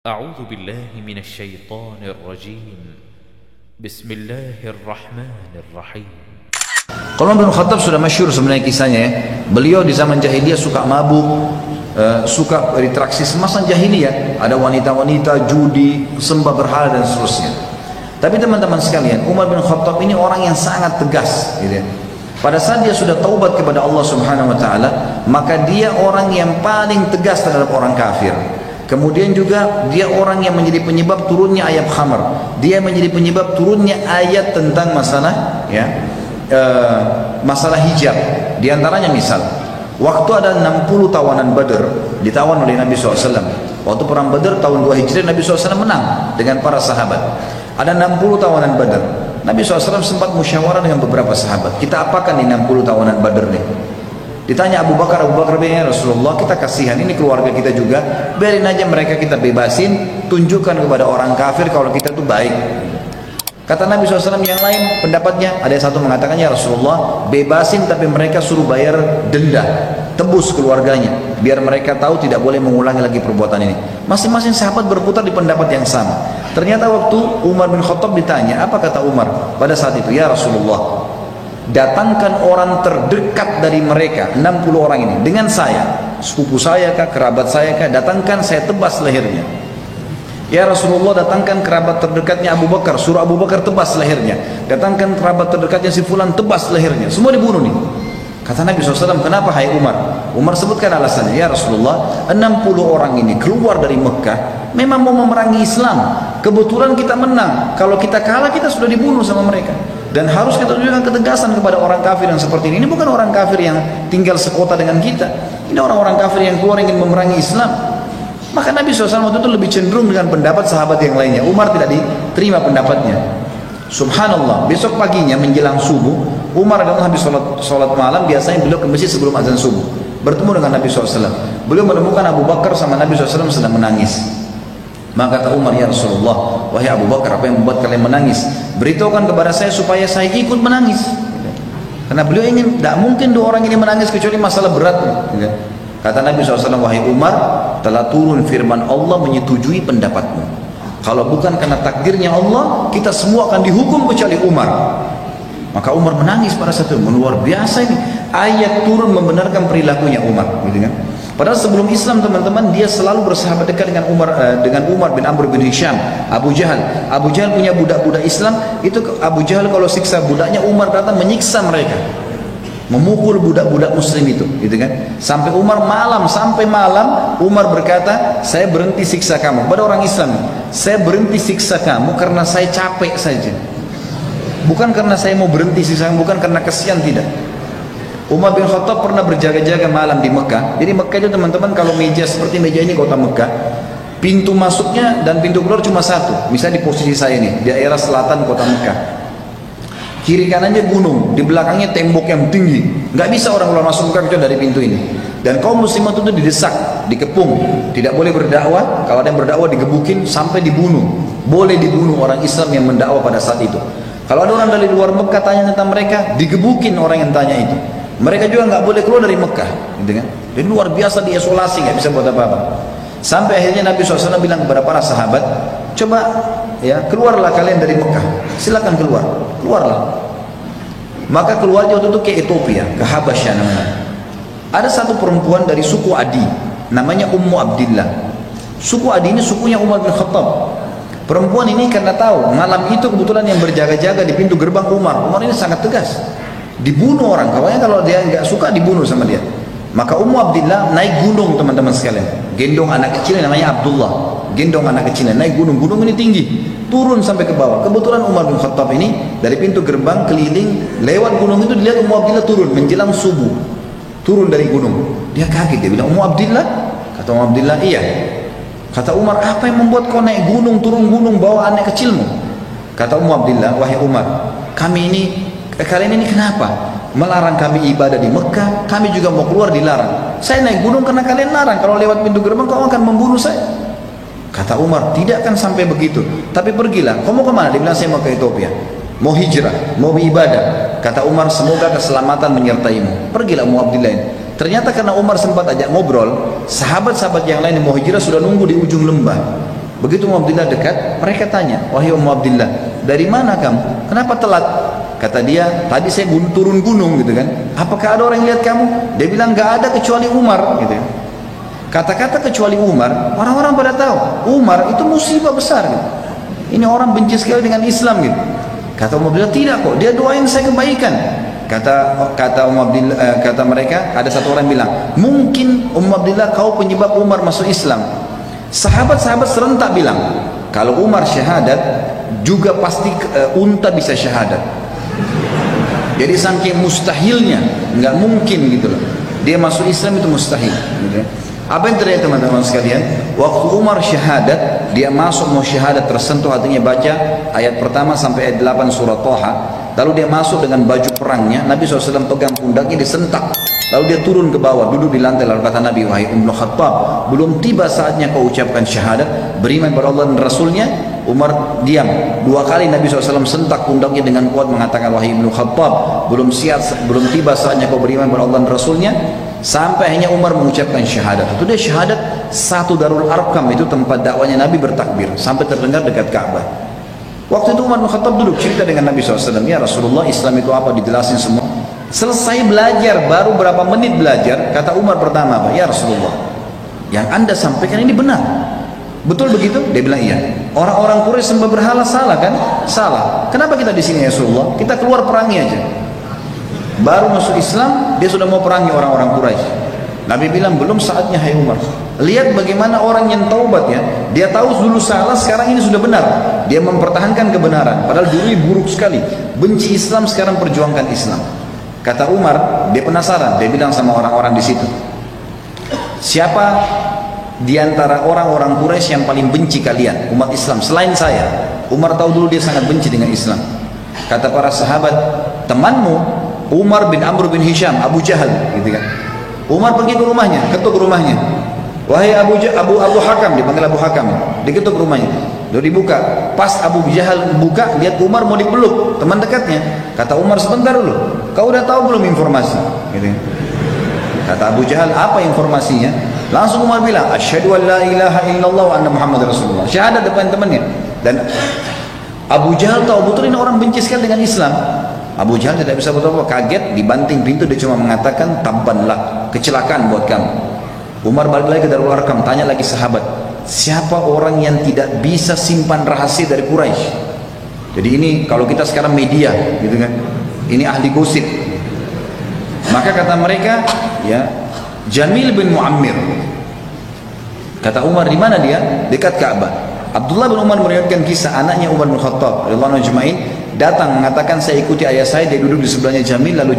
أعوذ بالله من الشيطان الرجيم بسم الله الرحمن الرحيم. Kalau Umar bin Khattab sudah masyhur sebenarnya kisahnya ya. Beliau di zaman jahiliyah suka mabuk, suka berinteraksi semasa jahiliyah. Ada wanita-wanita, judi, sembah berhala dan seterusnya. Tapi teman-teman sekalian, Umar bin Khattab ini orang yang sangat tegas gitu ya. Pada saat dia sudah taubat kepada Allah Subhanahu wa taala, maka dia orang yang paling tegas terhadap orang kafir. Kemudian juga dia orang yang menjadi penyebab turunnya ayat khamr. Dia menjadi penyebab turunnya ayat tentang masalah ya, masalah hijab. Di antaranya misal, waktu ada 60 tawanan Badr ditawan oleh Nabi SAW. Waktu perang Badr tahun 2 Hijriah, Nabi SAW menang dengan para sahabat. Ada 60 tawanan Badr. Nabi SAW sempat musyawarah dengan beberapa sahabat. Kita apakan nih 60 tawanan Badr nih? Ditanya Abu Bakar bilang, Rasulullah, kita kasihan, ini keluarga kita juga, biarin aja mereka kita bebasin, tunjukkan kepada orang kafir kalau kita itu baik. Kata Nabi SAW yang lain pendapatnya, ada yang satu mengatakan, ya Rasulullah, bebasin tapi mereka suruh bayar denda, tebus keluarganya, biar mereka tahu tidak boleh mengulangi lagi perbuatan ini. Masing-masing sahabat berputar di pendapat yang sama. Ternyata waktu Umar bin Khattab ditanya, apa kata Umar pada saat itu? Ya Rasulullah, datangkan orang terdekat dari mereka, 60 orang ini, dengan saya, sepupu saya kah, kerabat saya kah, datangkan, saya tebas lehernya. Ya Rasulullah, datangkan kerabat terdekatnya Abu Bakar, suruh Abu Bakar tebas lehernya. Datangkan kerabat terdekatnya si fulan, tebas lehernya. Semua dibunuh nih. Kata Nabi SAW, kenapa hai Umar? Umar sebutkan alasannya, ya Rasulullah, 60 orang ini keluar dari Mekah, memang mau memerangi Islam. Kebetulan kita menang, kalau kita kalah kita sudah dibunuh sama mereka. Dan harus kita tunjukkan ketegasan kepada orang kafir yang seperti ini. Ini bukan orang kafir yang tinggal sekota dengan kita. Ini orang-orang kafir yang keluar ingin memerangi Islam. Maka Nabi SAW waktu itu lebih cenderung dengan pendapat sahabat yang lainnya. Umar tidak diterima pendapatnya. Subhanallah, besok paginya menjelang subuh, Umar adalah habis sholat malam, biasanya beliau ke masjid sebelum azan subuh. Bertemu dengan Nabi SAW. Beliau menemukan Abu Bakar sama Nabi SAW sedang menangis. Maka kata Umar, ya Rasulullah, wahai Abu Bakar, apa yang membuat kalian menangis? Beritahukan kepada saya supaya saya ikut menangis. Karena beliau ingin, tidak mungkin dua orang ini menangis kecuali masalah berat. Kata Nabi SAW, wahai Umar, telah turun firman Allah menyetujui pendapatmu. Kalau bukan karena takdirnya Allah, kita semua akan dihukum kecuali Umar. Maka Umar menangis pada saat itu. Luar biasa ini. Ayat turun membenarkan perilakunya Umar. Gitu kan? Padahal sebelum Islam teman-teman, dia selalu bersahabat dekat dengan Umar bin Amr bin Hisham, Abu Jahal. Abu Jahal punya budak-budak Islam, itu Abu Jahal kalau siksa budaknya, Umar datang menyiksa mereka, memukul budak-budak Muslim itu, gitu kan? Sampai sampai malam, Umar berkata, saya berhenti siksa kamu. Pada orang Islam, saya berhenti siksa kamu karena saya capek saja, bukan karena saya mau berhenti siksa kamu, bukan karena kesian, tidak. Umar bin Khattab pernah berjaga-jaga malam di Mekah. Jadi Mekah itu teman-teman, kalau meja seperti meja ini kota Mekah, pintu masuknya dan pintu keluar cuma satu. Misalnya di posisi saya ini, di daerah selatan kota Mekah, kiri kanannya gunung, di belakangnya tembok yang tinggi, nggak bisa orang keluar masuk Mekah kecuali dari pintu ini. Dan kaum muslimat itu didesak, dikepung, tidak boleh berdakwah. Kalau ada yang berdakwah digebukin sampai dibunuh. Boleh dibunuh orang Islam yang mendakwah pada saat itu. Kalau ada orang dari luar Mekah tanya tentang mereka, digebukin orang yang tanya itu. Mereka juga nggak boleh keluar dari Mekah, gitu kan? Dan luar biasa diisolasi, nggak bisa buat apa-apa. Sampai akhirnya Nabi SAW bilang kepada para sahabat, coba ya keluarlah kalian dari Mekah, silakan keluarlah. Maka keluarnya waktu itu ke Ethiopia, ke Habasyah namanya. Ada satu perempuan dari suku Adi, namanya Ummu Abdillah. Suku Adi ini sukunya Umar bin Khattab. Perempuan ini karena tahu malam itu kebetulan yang berjaga-jaga di pintu gerbang Umar ini sangat tegas. Dibunuh orang, kawannya kalau dia nggak suka dibunuh sama dia. Maka Ummu Abdillah naik gunung teman-teman sekalian, gendong anak kecil namanya Abdullah, gendong anak kecilnya naik gunung ini tinggi, turun sampai ke bawah. Kebetulan Umar bin Khattab ini dari pintu gerbang keliling lewat gunung itu, dilihat Ummu Abdillah turun menjelang subuh, turun dari gunung. Dia kaget, dia bilang, Ummu Abdillah? Kata Ummu Abdillah, iya. Kata Umar, apa yang membuat kau naik gunung, turun gunung bawa anak kecilmu? Kata Ummu Abdillah, wahai Umar, kalian ini kenapa melarang kami ibadah di Mekah? Kami juga mau keluar dilarang. Saya naik gunung karena kalian larang. Kalau lewat pintu gerbang kau akan membunuh saya. Kata Umar, tidak akan sampai begitu. Tapi pergilah. Kau mau kemana? Dia bilang, saya mau ke Ethiopia, mau hijrah, mau ibadah. Kata Umar, semoga keselamatan menyertaimu. Pergilah Ummu Abdillah ini. Ternyata karena Umar sempat ajak ngobrol, sahabat-sahabat yang lain yang mau hijrah sudah nunggu di ujung lembah. Begitu Ummu Abdillah dekat, mereka tanya, wahai Ummu Abdillah, dari mana kamu? Kenapa telat? Kata dia, tadi saya turun gunung gitu kan. Apakah ada orang yang lihat kamu? Dia bilang, nggak ada kecuali Umar gitu. Kata-kata kecuali Umar, orang-orang pada tahu Umar itu musibah besar gitu. Ini orang benci sekali dengan Islam gitu. Kata Ummu Abdillah, tidak kok, dia doain saya kebaikan. Kata Ummu Abdillah, kata mereka, ada satu orang bilang, mungkin Ummu Abdillah kau penyebab Umar masuk Islam. Sahabat-sahabat serentak bilang, kalau Umar syahadat, juga pasti unta bisa syahadat. Jadi saking mustahilnya, nggak mungkin gitu loh. Dia masuk Islam itu mustahil. Gitu. Apa yang terjadi teman-teman sekalian? Waktu Umar syahadat, dia masuk mau syahadat tersentuh hatinya baca ayat pertama sampai ayat 8 surah Thaha. Lalu dia masuk dengan baju perangnya. Nabi SAW pegang pundaknya, disentak. Lalu dia turun ke bawah, duduk di lantai. Lalu kata Nabi, wahai Ibnu Khattab, belum tiba saatnya kau ucapkan syahadat, beriman kepada Allah dan Rasulnya. Umar diam. 2 kali Nabi SAW sentak pundaknya dengan kuat, mengatakan, wahai Ibnu Khattab, belum tiba saatnya kau beriman kepada Allah dan Rasulnya. Sampai akhirnya Umar mengucapkan syahadat. Itu dia syahadat satu Darul Arqam, itu tempat dakwanya Nabi bertakbir, sampai terdengar dekat Ka'bah. Waktu itu Umar bin Khattab duduk cerita dengan Nabi SAW, ya Rasulullah, Islam itu apa, dijelasin semua. Selesai belajar, baru berapa menit belajar, kata Umar pertama apa? Ya Rasulullah, yang anda sampaikan ini benar, betul begitu? Dia bilang iya. Orang-orang Quraisy sembah berhala, salah kan? Salah. Kenapa kita di sini ya Rasulullah? Kita keluar perangi aja. Baru masuk Islam, dia sudah mau perangi orang-orang Quraisy. Nabi bilang belum saatnya, hai Umar. Lihat bagaimana orang yang taubat ya. Dia tahu dulu salah, sekarang ini sudah benar. Dia mempertahankan kebenaran. Padahal dulu buruk sekali. Benci Islam, sekarang perjuangkan Islam. Kata Umar, dia penasaran. Dia bilang sama orang-orang di situ, siapa di antara orang-orang Quraisy yang paling benci kalian, umat Islam, selain saya? Umar tahu dulu dia sangat benci dengan Islam. Kata para sahabat, temanmu Umar bin Amr bin Hisham, Abu Jahal, gitu kan. Umar pergi ke rumahnya, ketuk rumahnya. Wahai Abu Hakam, dipanggil Abu Hakam, diketuk rumahnya. Lalu dibuka. Pas Abu Jahal buka, lihat Umar mau dipeluk, teman dekatnya. Kata Umar, sebentar dulu, kau udah tahu belum informasi? Gitu. Kata Abu Jahal, apa informasinya? Langsung Umar bilang, asyhadu an la ilaha illallah wa anna Muhammad Rasulullah. Syahadat depan temannya. Dan Abu Jahal tahu betul ini orang benci sekali dengan Islam. Abu Jahal tidak bisa berapa, kaget, dibanting pintu, dia cuma mengatakan, tabbanlah, kecelakaan buat kamu. Umar balik lagi ke Darul Arqam, tanya lagi sahabat, siapa orang yang tidak bisa simpan rahasia dari Quraisy? Jadi ini kalau kita sekarang media, gitu kan, ini ahli gosip. Maka kata mereka, ya, Jamil bin Muammir. Kata Umar, di mana dia? Dekat Ka'bah. Abdullah bin Umar meriwayatkan kisah anaknya Umar bin Khattab radhiyallahu anhu datang mengatakan, saya ikuti ayah saya, dia duduk di sebelahnya Jamil. Lalu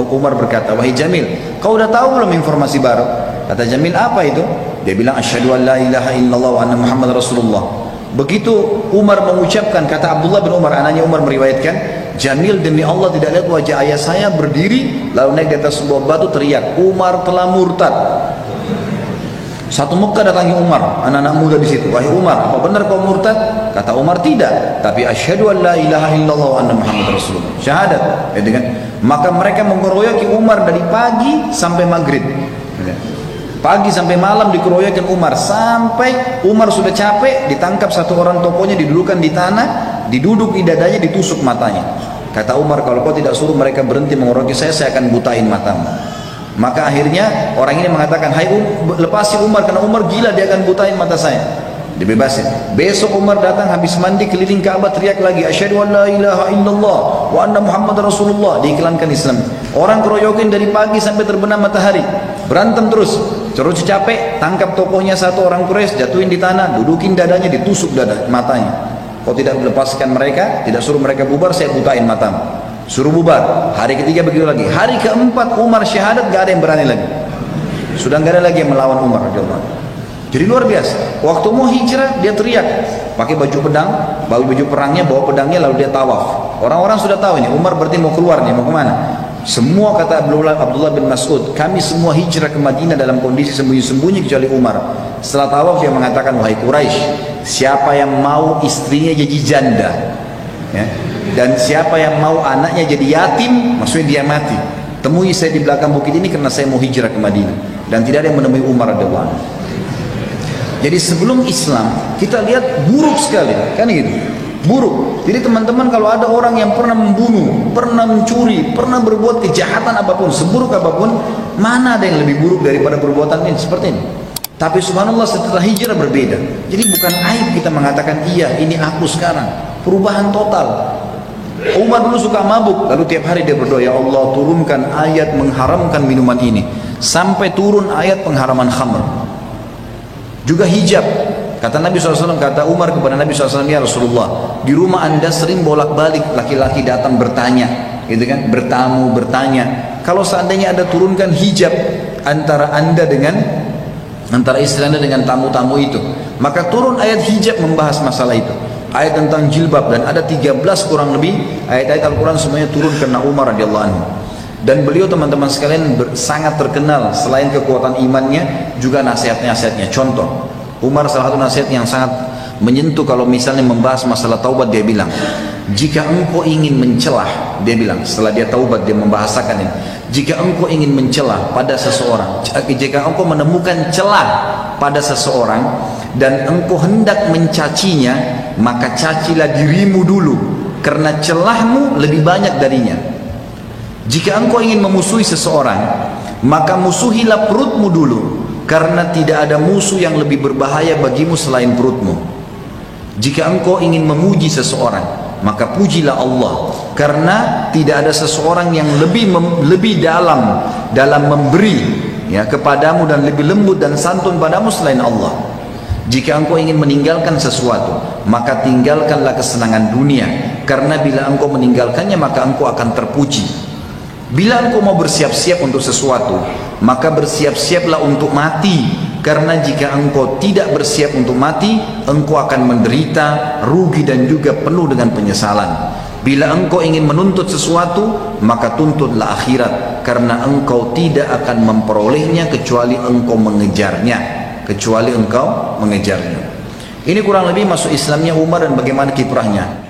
Umar berkata, wahai Jamil, kau udah tahu belum informasi baru? Kata Jamil, apa itu? Dia bilang, asyhadu an la ilaha illallah wa anna Muhammad Rasulullah. Begitu Umar mengucapkan, kata Abdullah bin Umar, anaknya Umar meriwayatkan, Jamil, demi Allah tidak lihat wajah ayah saya berdiri lalu naik di atas sebuah batu teriak, Umar telah murtad. Satu Mekah datangi Umar, anak-anak muda di situ. Wahai Umar, apa benar kau murtad? Kata Umar, tidak, tapi asyhadu an la ilaha illallah wa anna Muhammad Rasulullah. Syahadat. Ya, dengan maka mereka mengeroyoki Umar dari pagi sampai maghrib. Pagi sampai malam dikeroyokin Umar, sampai Umar sudah capek, ditangkap satu orang tokonya, didudukan di tanah, diduduk di dadanya, ditusuk matanya. Kata Umar, kalau kau tidak suruh mereka berhenti mengeroyoki saya akan butain matamu. Maka akhirnya orang ini mengatakan, hai lepasi Umar, karena Umar gila, dia akan butain mata saya. Dibebasin. Besok Umar datang habis mandi keliling Ka'bah, teriak lagi, asyhadu an la ilaha illallah wa anna Muhammad Rasulullah. Diiklankan Islam. Orang keroyokin dari pagi sampai terbenam matahari, berantem terus. Terus capek, tangkap tokohnya satu orang Quraisy, jatuhin di tanah, dudukin dadanya, ditusuk matanya. Kau tidak melepaskan mereka, tidak suruh mereka bubar, saya butain matamu. Suruh bubar. Hari ketiga begitu lagi. Hari keempat Umar syahadat, gak ada yang berani lagi. Sudah gak ada lagi yang melawan Umar. Jadi luar biasa. Waktu mau hijrah, dia teriak, pakai baju pedang, baju perangnya, bawa pedangnya, lalu dia tawaf. Orang-orang sudah tahu ini Umar berarti mau keluar nih, mau kemana? Semua, kata Abdullah bin Mas'ud, kami semua hijrah ke Madinah dalam kondisi sembunyi-sembunyi kecuali Umar. Setelah tawaf dia mengatakan, wahai Quraisy, siapa yang mau istrinya jadi janda, ya, dan siapa yang mau anaknya jadi yatim, maksudnya dia mati, temui saya di belakang bukit ini karena saya mau hijrah ke Madinah. Dan tidak ada yang menemui Umar radhiyallahu anhu. Jadi sebelum Islam kita lihat buruk sekali, kan gitu, buruk. Jadi teman-teman, kalau ada orang yang pernah membunuh, pernah mencuri, pernah berbuat kejahatan apapun, seburuk apapun, mana ada yang lebih buruk daripada perbuatan ini seperti ini. Tapi subhanallah setelah hijrah berbeda. Jadi bukan aib kita mengatakan iya ini aku sekarang, perubahan total. Umar dulu suka mabuk, lalu tiap hari dia berdoa, ya Allah turunkan ayat mengharamkan minuman ini, sampai turun ayat pengharaman khamr. Juga hijab, kata Nabi SAW, kata Umar kepada Nabi SAW, ya Rasulullah, di rumah anda sering bolak-balik laki-laki datang bertanya, gitu kan, bertamu bertanya. Kalau seandainya anda turunkan hijab antara anda dengan antara istri anda dengan tamu-tamu itu, maka turun ayat hijab membahas masalah itu. Ayat tentang jilbab, dan ada 13 kurang lebih ayat-ayat Al-Quran semuanya turun karena Umar radhiyallahu anhu. Dan beliau teman-teman sekalian sangat terkenal selain kekuatan imannya juga nasihat-nasihatnya. Contoh, Umar salah satu nasihat yang sangat menyentuh kalau misalnya membahas masalah taubat, dia bilang, jika engkau ingin mencelah, dia bilang setelah dia taubat dia membahasakan ini, jika engkau ingin mencelah pada seseorang, jika engkau menemukan celah pada seseorang dan engkau hendak mencacinya, maka cacilah dirimu dulu, karena celahmu lebih banyak darinya. Jika engkau ingin memusuhi seseorang, maka musuhilah perutmu dulu, karena tidak ada musuh yang lebih berbahaya bagimu selain perutmu. Jika engkau ingin memuji seseorang, maka pujilah Allah, karena tidak ada seseorang yang lebih dalam memberi ya kepadamu dan lebih lembut dan santun padamu selain Allah. Jika engkau ingin meninggalkan sesuatu, maka tinggalkanlah kesenangan dunia, karena bila engkau meninggalkannya maka engkau akan terpuji. Bila engkau mau bersiap-siap untuk sesuatu, maka bersiap-siaplah untuk mati, karena jika engkau tidak bersiap untuk mati, engkau akan menderita, rugi dan juga penuh dengan penyesalan. Bila engkau ingin menuntut sesuatu, maka tuntutlah akhirat, karena engkau tidak akan memperolehnya kecuali engkau mengejarnya. Ini kurang lebih masuk Islamnya Umar dan bagaimana kiprahnya.